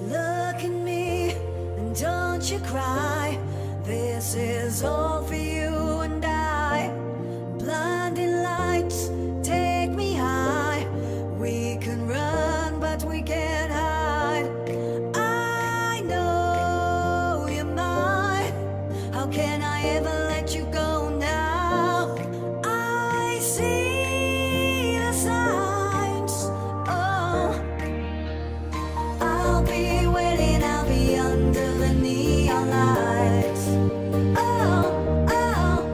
Look at me and don't you cry. This is all for you and I. Blinding lights take me high. We can run but we can't hide. I know you're mine. How can I ever let you go now? I see the signs. Oh, I'll be waiting, I'll be under the neon lights. Oh, oh,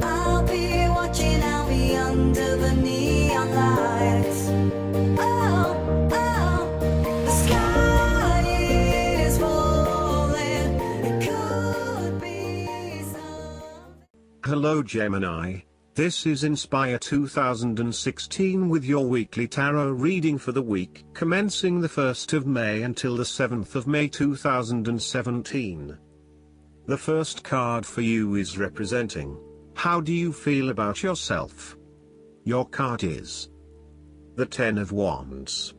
I'll be watching, I'll be under the neon lights. Oh, oh, the sky is falling, it could be something. Hello Gemini, this is Inspire 2016 with your weekly tarot reading for the week commencing the 1st of May until the 7th of May 2017. The first card for you is representing, how do you feel about yourself? Your card is the Ten of Wands.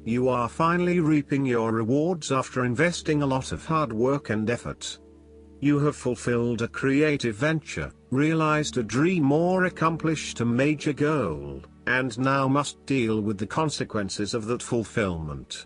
You are finally reaping your rewards after investing a lot of hard work and effort. You have fulfilled a creative venture, realized a dream or accomplished a major goal, and now must deal with the consequences of that fulfillment.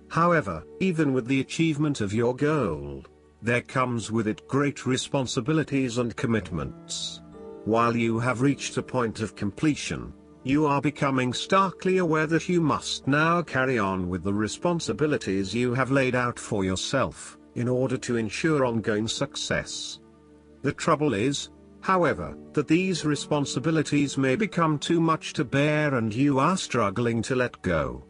However, even with the achievement of your goal, there comes with it great responsibilities and commitments. While you have reached a point of completion, you are becoming starkly aware that you must now carry on with the responsibilities you have laid out for yourself, in order to ensure ongoing success. The trouble is, however, that these responsibilities may become too much to bear and you are struggling to let go.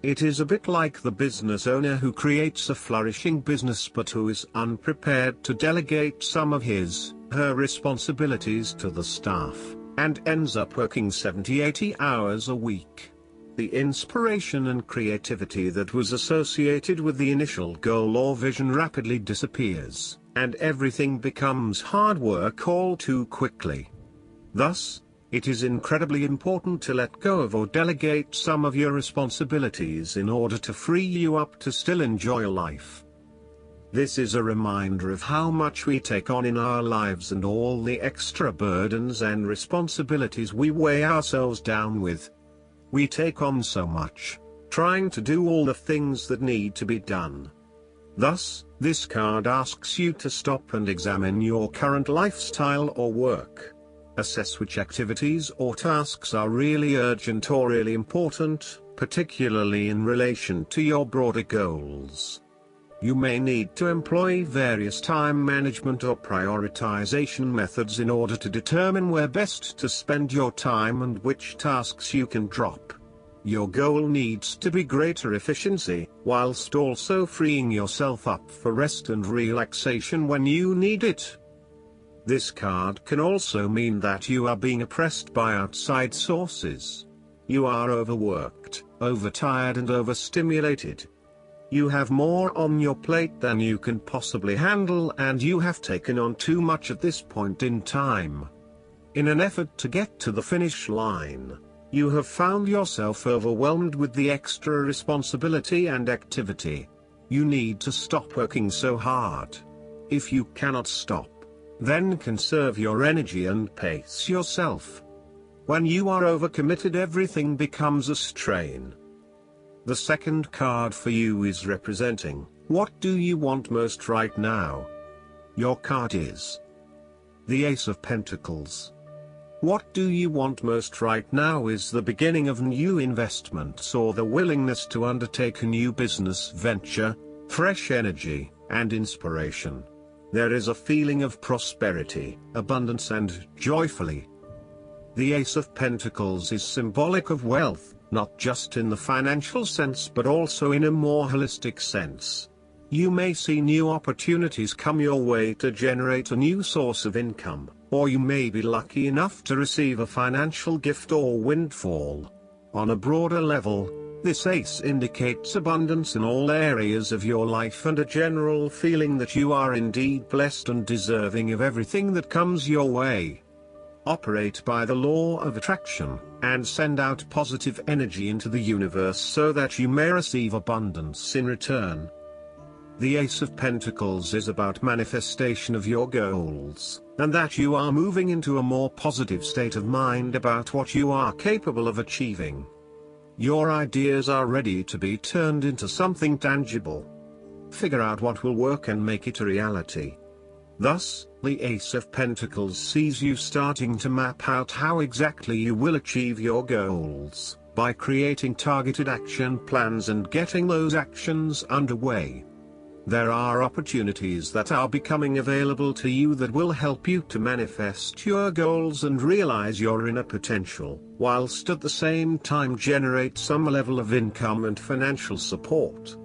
It is a bit like the business owner who creates a flourishing business but who is unprepared to delegate some of her responsibilities to the staff, and ends up working 70-80 hours a week. The inspiration and creativity that was associated with the initial goal or vision rapidly disappears, and everything becomes hard work all too quickly. Thus, it is incredibly important to let go of or delegate some of your responsibilities in order to free you up to still enjoy life. This is a reminder of how much we take on in our lives and all the extra burdens and responsibilities we weigh ourselves down with. We take on so much, trying to do all the things that need to be done. Thus, this card asks you to stop and examine your current lifestyle or work. Assess which activities or tasks are really urgent or really important, particularly in relation to your broader goals. You may need to employ various time management or prioritization methods in order to determine where best to spend your time and which tasks you can drop. Your goal needs to be greater efficiency, whilst also freeing yourself up for rest and relaxation when you need it. This card can also mean that you are being oppressed by outside sources. You are overworked, overtired and overstimulated. You have more on your plate than you can possibly handle and you have taken on too much at this point in time. In an effort to get to the finish line, you have found yourself overwhelmed with the extra responsibility and activity. You need to stop working so hard. If you cannot stop, then conserve your energy and pace yourself. When you are overcommitted, everything becomes a strain. The second card for you is representing, what do you want most right now? Your card is the Ace of Pentacles. What do you want most right now is the beginning of new investments or the willingness to undertake a new business venture, fresh energy, and inspiration. There is a feeling of prosperity, abundance and joyfully. The Ace of Pentacles is symbolic of wealth, not just in the financial sense but also in a more holistic sense. You may see new opportunities come your way to generate a new source of income, or you may be lucky enough to receive a financial gift or windfall. On a broader level, this ace indicates abundance in all areas of your life and a general feeling that you are indeed blessed and deserving of everything that comes your way. operate by the law of attraction, and send out positive energy into the universe so that you may receive abundance in return. The Ace of Pentacles is about manifestation of your goals, and that you are moving into a more positive state of mind about what you are capable of achieving. Your ideas are ready to be turned into something tangible. Figure out what will work and make it a reality. Thus, the Ace of Pentacles sees you starting to map out how exactly you will achieve your goals, by creating targeted action plans and getting those actions underway. There are opportunities that are becoming available to you that will help you to manifest your goals and realize your inner potential, whilst at the same time generate some level of income and financial support.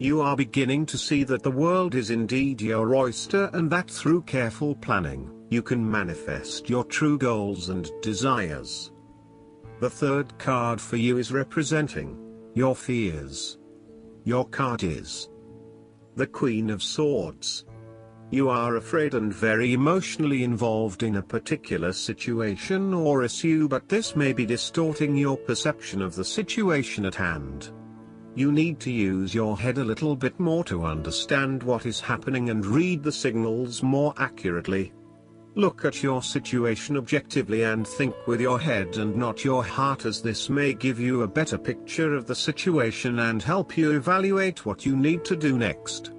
You are beginning to see that the world is indeed your oyster and that through careful planning, you can manifest your true goals and desires. The third card for you is representing your fears. Your card is the Queen of Swords. You are afraid and very emotionally involved in a particular situation or issue, but this may be distorting your perception of the situation at hand. You need to use your head a little bit more to understand what is happening and read the signals more accurately. Look at your situation objectively and think with your head and not your heart, as this may give you a better picture of the situation and help you evaluate what you need to do next.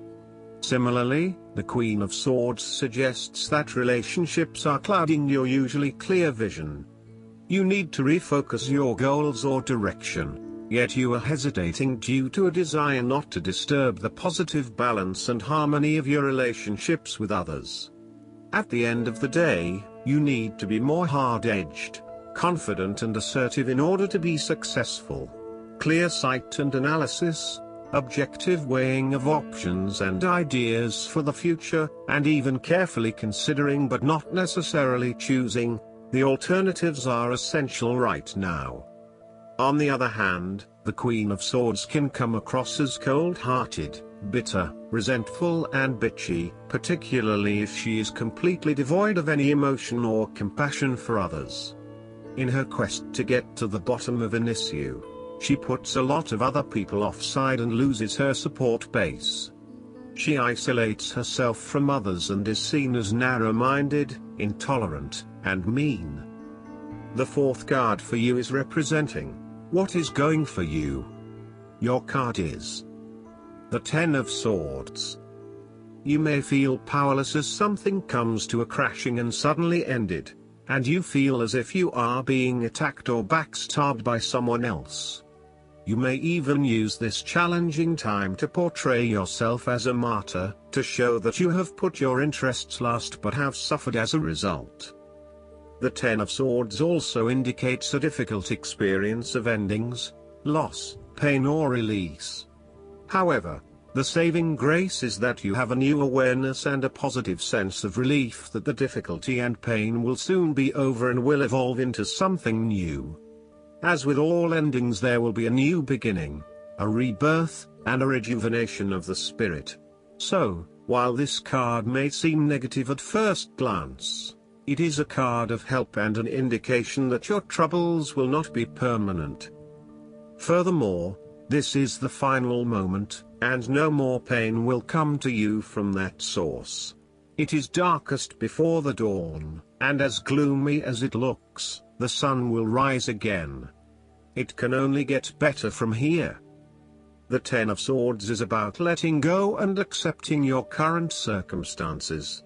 Similarly, the Queen of Swords suggests that relationships are clouding your usually clear vision. You need to refocus your goals or direction, yet you are hesitating due to a desire not to disturb the positive balance and harmony of your relationships with others. At the end of the day, you need to be more hard-edged, confident and assertive in order to be successful. Clear sight and analysis, objective weighing of options and ideas for the future, and even carefully considering but not necessarily choosing the alternatives are essential right now. On the other hand, the Queen of Swords can come across as cold-hearted, bitter, resentful and bitchy, particularly if she is completely devoid of any emotion or compassion for others. In her quest to get to the bottom of an issue, she puts a lot of other people offside and loses her support base. She isolates herself from others and is seen as narrow-minded, intolerant, and mean. The fourth card for you is representing what is going for you. Your card is the Ten of Swords. You may feel powerless as something comes to a crashing and suddenly ended, and you feel as if you are being attacked or backstabbed by someone else. You may even use this challenging time to portray yourself as a martyr, to show that you have put your interests last but have suffered as a result. The Ten of Swords also indicates a difficult experience of endings, loss, pain or release. However, the saving grace is that you have a new awareness and a positive sense of relief that the difficulty and pain will soon be over and will evolve into something new. As with all endings, there will be a new beginning, a rebirth, and a rejuvenation of the spirit. So, while this card may seem negative at first glance, it is a card of help and an indication that your troubles will not be permanent. Furthermore, this is the final moment, and no more pain will come to you from that source. It is darkest before the dawn, and as gloomy as it looks, the sun will rise again. It can only get better from here. The Ten of Swords is about letting go and accepting your current circumstances.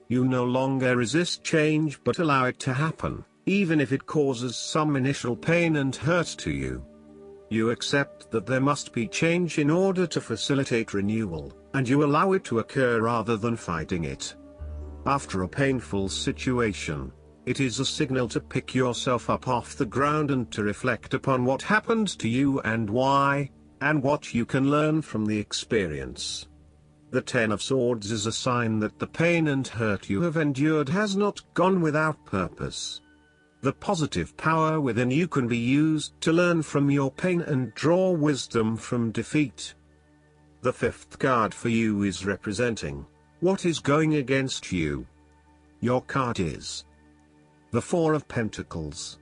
You no longer resist change but allow it to happen, even if it causes some initial pain and hurt to you. You accept that there must be change in order to facilitate renewal, and you allow it to occur rather than fighting it. After a painful situation, it is a signal to pick yourself up off the ground and to reflect upon what happened to you and why, and what you can learn from the experience. The Ten of Swords is a sign that the pain and hurt you have endured has not gone without purpose. The positive power within you can be used to learn from your pain and draw wisdom from defeat. The fifth card for you is representing what is going against you. Your card is The Four of Pentacles.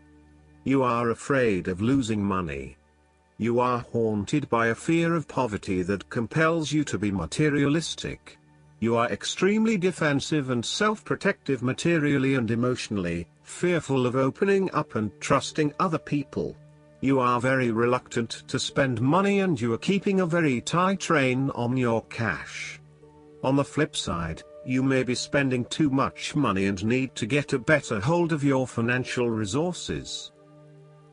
You are afraid of losing money. You are haunted by a fear of poverty that compels you to be materialistic. You are extremely defensive and self-protective materially and emotionally, fearful of opening up and trusting other people. You are very reluctant to spend money and you are keeping a very tight rein on your cash. On the flip side, you may be spending too much money and need to get a better hold of your financial resources.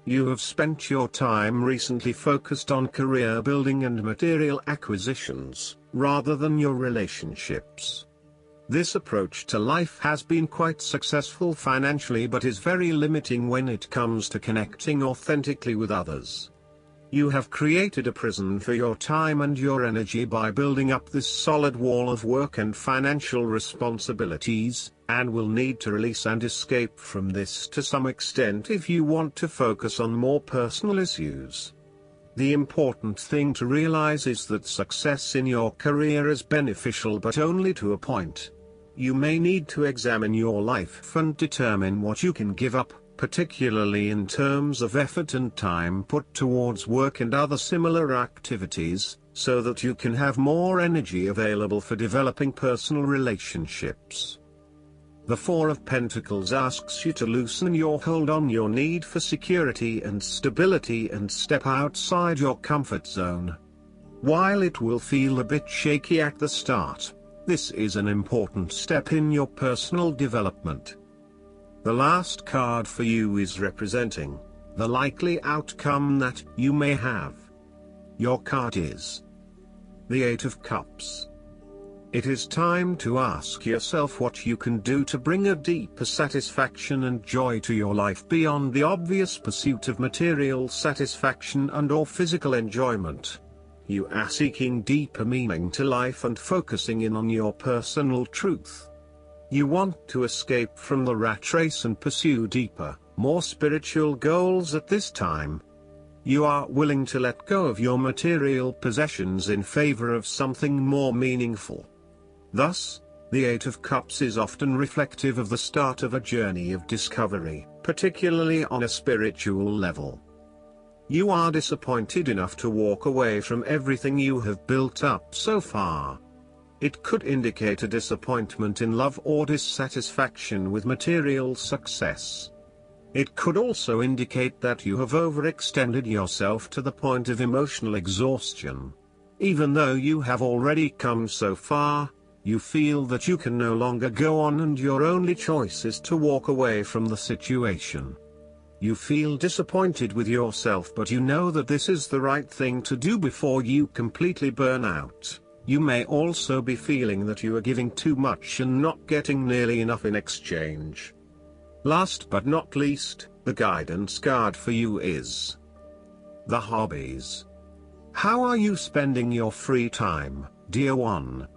You have spent your time recently focused on career building and material acquisitions, rather than your relationships. This approach to life has been quite successful financially but is very limiting when it comes to connecting authentically with others. You have created a prison for your time and your energy by building up this solid wall of work and financial responsibilities, and will need to release and escape from this to some extent if you want to focus on more personal issues. The important thing to realize is that success in your career is beneficial but only to a point. You may need to examine your life and determine what you can give up, particularly in terms of effort and time put towards work and other similar activities, so that you can have more energy available for developing personal relationships. The Four of Pentacles asks you to loosen your hold on your need for security and stability and step outside your comfort zone. While it will feel a bit shaky at the start, this is an important step in your personal development. The last card for you is representing the likely outcome that you may have. Your card is the Eight of Cups. It is time to ask yourself what you can do to bring a deeper satisfaction and joy to your life beyond the obvious pursuit of material satisfaction and/or physical enjoyment. You are seeking deeper meaning to life and focusing in on your personal truth. You want to escape from the rat race and pursue deeper, more spiritual goals at this time. You are willing to let go of your material possessions in favor of something more meaningful. Thus, the Eight of Cups is often reflective of the start of a journey of discovery, particularly on a spiritual level. You are disappointed enough to walk away from everything you have built up so far. It could indicate a disappointment in love or dissatisfaction with material success. It could also indicate that you have overextended yourself to the point of emotional exhaustion. Even though you have already come so far, you feel that you can no longer go on and your only choice is to walk away from the situation. You feel disappointed with yourself, but you know that this is the right thing to do before you completely burn out. You may also be feeling that you are giving too much and not getting nearly enough in exchange. Last but not least, the guidance card for you is the Hobbies. How are you spending your free time, dear one?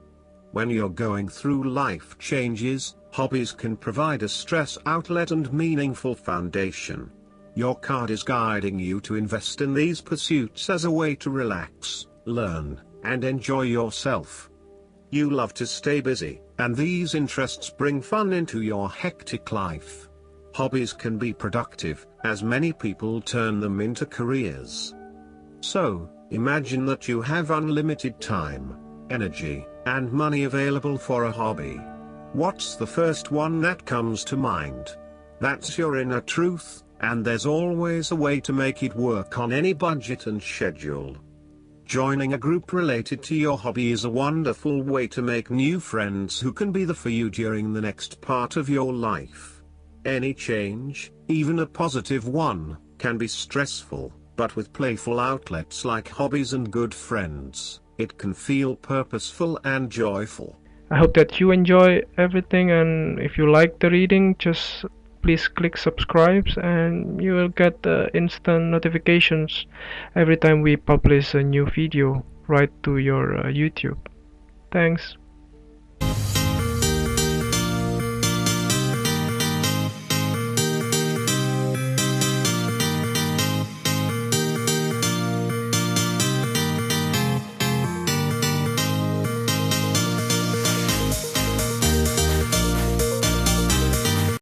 When you're going through life changes, hobbies can provide a stress outlet and meaningful foundation. Your card is guiding you to invest in these pursuits as a way to relax, learn, and enjoy yourself. You love to stay busy, and these interests bring fun into your hectic life. Hobbies can be productive, as many people turn them into careers. So, imagine that you have unlimited time, energy, and money available for a hobby. What's the first one that comes to mind? That's your inner truth, and there's always a way to make it work on any budget and schedule. Joining a group related to your hobby is a wonderful way to make new friends who can be there for you during the next part of your life. Any change, even a positive one, can be stressful, but with playful outlets like hobbies and good friends, it can feel purposeful and joyful. I hope that you enjoy everything, and if you like the reading, just please click subscribe and you will get instant notifications every time we publish a new video right to your YouTube. Thanks.